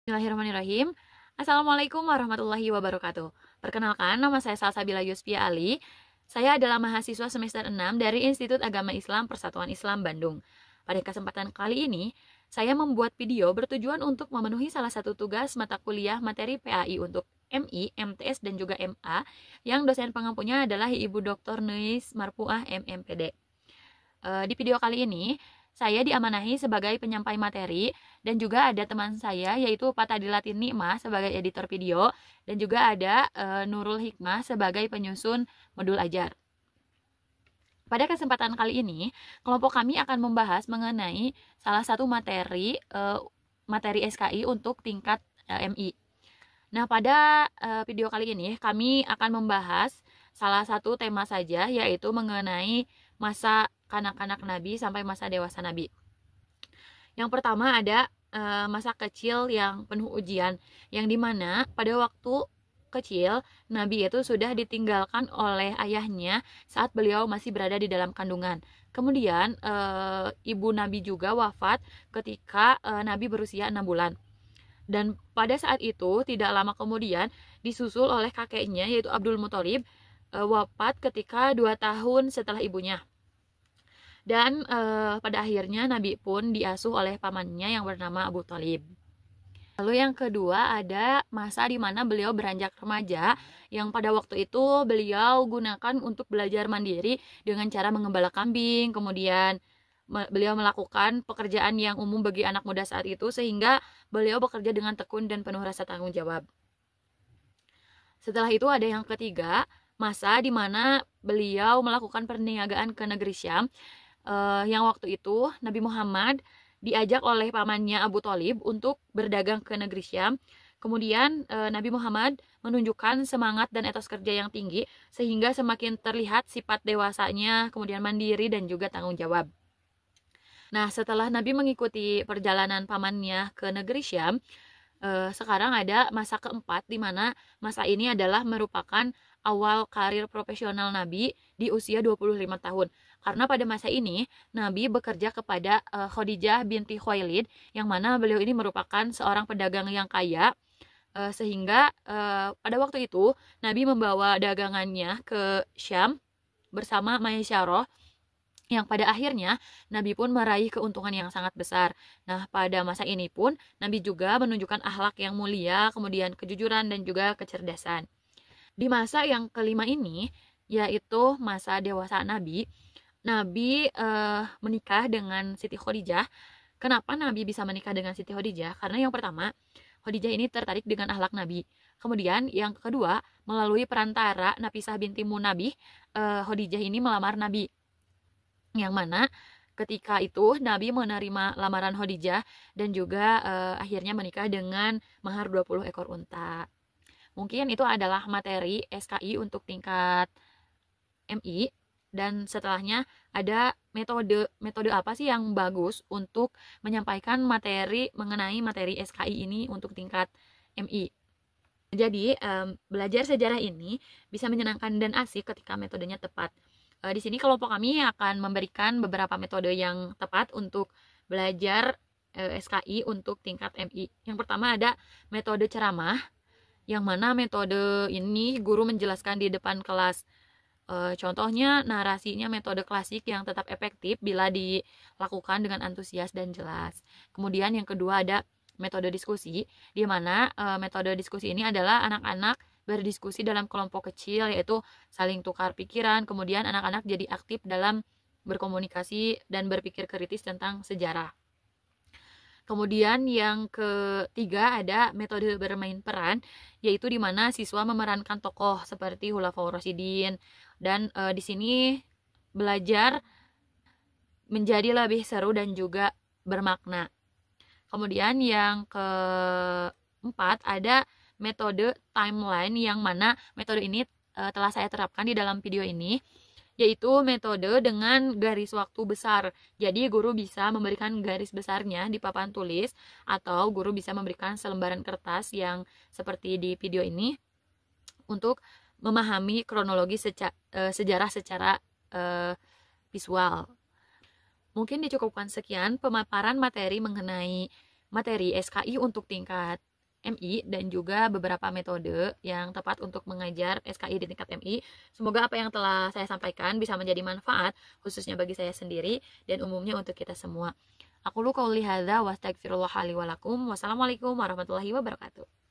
Bismillahirrahmanirrahim. Assalamualaikum warahmatullahi wabarakatuh. Perkenalkan, nama saya Salsabila Yuspia Ali. Saya adalah mahasiswa semester 6 dari Institut Agama Islam Persatuan Islam Bandung. Pada kesempatan kali ini, saya membuat video bertujuan untuk memenuhi salah satu tugas mata kuliah materi PAI untuk MI, MTS, dan juga MA, yang dosen pengampunya adalah Ibu Dr. Nuis Marpuah MMPD. Di video kali ini, saya diamanahi sebagai penyampai materi dan juga ada teman saya yaitu Patadilatin Nikmah sebagai editor video dan juga ada Nurul Hikmah sebagai penyusun modul ajar. Pada kesempatan kali ini, kelompok kami akan membahas mengenai salah satu materi SKI untuk tingkat MI. Nah, pada video kali ini kami akan membahas salah satu tema saja, yaitu mengenai masa kanak-kanak Nabi sampai masa dewasa Nabi. Yang pertama ada masa kecil yang penuh ujian, yang dimana pada waktu kecil Nabi itu sudah ditinggalkan oleh ayahnya saat beliau masih berada di dalam kandungan. Kemudian ibu Nabi juga wafat ketika Nabi berusia 6 bulan. Dan pada saat itu tidak lama kemudian disusul oleh kakeknya yaitu Abdul Muthalib wafat ketika 2 tahun setelah ibunya. Dan pada akhirnya Nabi pun diasuh oleh pamannya yang bernama Abu Thalib. Lalu yang kedua ada masa di mana beliau beranjak remaja, yang pada waktu itu beliau gunakan untuk belajar mandiri dengan cara mengembala kambing. Kemudian beliau melakukan pekerjaan yang umum bagi anak muda saat itu, sehingga beliau bekerja dengan tekun dan penuh rasa tanggung jawab. Setelah itu ada yang ketiga, masa di mana beliau melakukan perniagaan ke negeri Syam, yang waktu itu Nabi Muhammad diajak oleh pamannya Abu Thalib untuk berdagang ke negeri Syam. Kemudian Nabi Muhammad menunjukkan semangat dan etos kerja yang tinggi sehingga semakin terlihat sifat dewasanya, kemudian mandiri dan juga tanggung jawab. Nah, setelah Nabi mengikuti perjalanan pamannya ke negeri Syam, sekarang ada masa keempat, di mana masa ini adalah merupakan awal karir profesional Nabi di usia 25 tahun. Karena pada masa ini Nabi bekerja kepada Khadijah binti Khuwailid, yang mana beliau ini merupakan seorang pedagang yang kaya, sehingga pada waktu itu Nabi membawa dagangannya ke Syam bersama Maisyarah, yang pada akhirnya Nabi pun meraih keuntungan yang sangat besar. Nah, pada masa ini pun Nabi juga menunjukkan akhlak yang mulia, kemudian kejujuran dan juga kecerdasan. Di masa yang kelima ini, yaitu masa dewasa Nabi, Nabi menikah dengan Siti Khadijah. Kenapa Nabi bisa menikah dengan Siti Khadijah? Karena yang pertama, Khadijah ini tertarik dengan akhlak Nabi. Kemudian yang kedua, melalui perantara Nafisah binti Munabih, Khadijah ini melamar Nabi. Yang mana ketika itu Nabi menerima lamaran Khadijah dan juga akhirnya menikah dengan mahar 20 ekor unta. Mungkin itu adalah materi SKI untuk tingkat MI. Dan setelahnya ada metode apa sih yang bagus untuk menyampaikan materi mengenai materi SKI ini untuk tingkat MI. Jadi belajar sejarah ini bisa menyenangkan dan asik ketika metodenya tepat. Di sini kelompok kami akan memberikan beberapa metode yang tepat untuk belajar SKI untuk tingkat MI. Yang pertama ada metode ceramah, yang mana metode ini guru menjelaskan di depan kelas. Contohnya narasinya metode klasik yang tetap efektif bila dilakukan dengan antusias dan jelas. Kemudian yang kedua ada metode diskusi, di mana metode diskusi ini adalah anak-anak berdiskusi dalam kelompok kecil, yaitu saling tukar pikiran. Kemudian anak-anak jadi aktif dalam berkomunikasi dan berpikir kritis tentang sejarah. Kemudian yang ketiga ada metode bermain peran, yaitu di mana siswa memerankan tokoh seperti Khulafaur Rasyidin, dan di sini belajar menjadi lebih seru dan juga bermakna. Kemudian yang keempat ada metode timeline, yang mana metode ini telah saya terapkan di dalam video ini, yaitu metode dengan garis waktu besar. Jadi guru bisa memberikan garis besarnya di papan tulis, atau guru bisa memberikan selembaran kertas yang seperti di video ini untuk memahami kronologi sejarah secara visual. Mungkin dicukupkan sekian pemaparan materi mengenai materi SKI untuk tingkat MI dan juga beberapa metode yang tepat untuk mengajar SKI di tingkat MI. Semoga apa yang telah saya sampaikan bisa menjadi manfaat khususnya bagi saya sendiri dan umumnya untuk kita semua. Aku lu qauli hadza wa astaghfirullah li wa lakum. Wassalamualaikum warahmatullahi wabarakatuh.